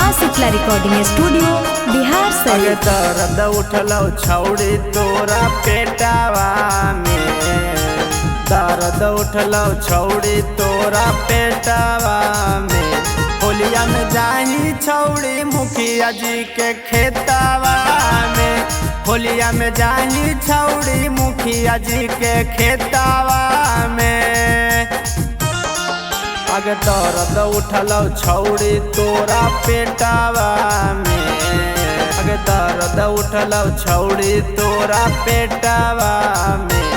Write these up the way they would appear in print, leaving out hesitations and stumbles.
माँ Shitala recording studio Bihar से। अगे दर्द उठलो छौड़ी तोरा पेटावा में, दर्द उठलो छौड़ी तोरा पेटावा में। होलिया में जाही छौड़ी मुखिया जी के खेतावा में, होलिया में जाही छौड़ी मुखिया जी के खेतावा में। अगे दर्द उठलो छौड़ी तोरा पेटावा में, अगे दर्द उठलो छौड़ी तोरा पेटावा में।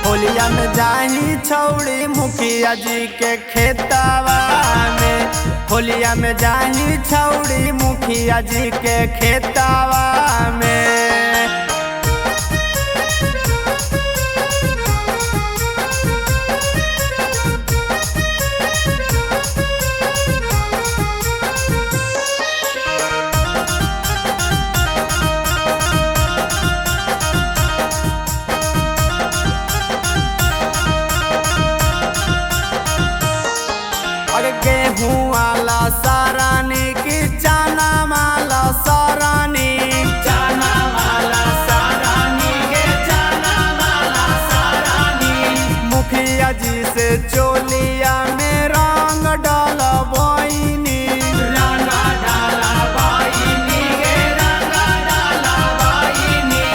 होलिया में जाही छौड़ी मुखिया जी के खेतावा में, होलिया में जाही छौड़ी मुखिया जी के खेतावा में। गेहूँ वाला सारानी की चाना माला सारानी, चाना माला सारानी के चाना माला सारानी। मुखिया जी से चोलिया में रंग डाला बोइनी, रंग डाला बोइनी गे रंग डाला बोइनी।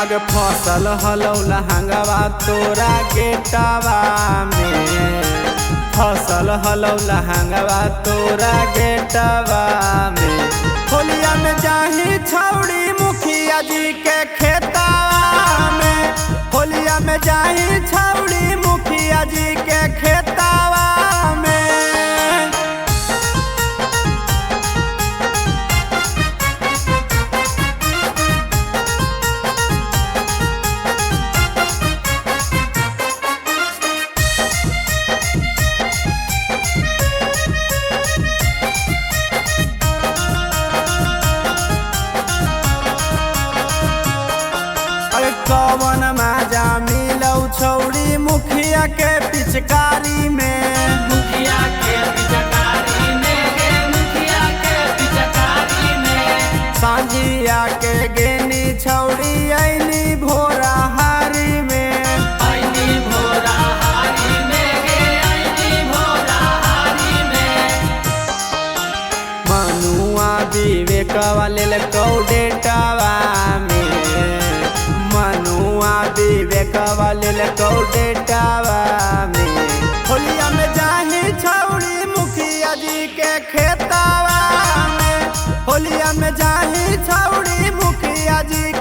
अगे फसल हलौ लहंगवा तोरा गेटावा में, फसल हलौ लहंगवा तोरा गेटवा में। होलिया में जाही छौड़ी मुखिया जी के खेतावा में, होलिया में जाही छौड़ी मुखिया जी के खेतावा में। कवन माजा मिलौ छौड़ी मुखिया के पिचकारी में, मुखिया के पिचकारी में गे मुखिया के पिचकारी में। सांझिया के गेनी छौड़ी ऐनी भोरा हारी में, ऐनी भोरा हारी में गे ऐनी भोरा हारी में। मनुआ विवेक वाले कौडेटावा में, मनुआ विवेक वाले कौडेटावा में। होलिया में जाही छौड़ी मुखिया जी के खेतावा में, होलिया में जाही छौड़ी मुखिया जी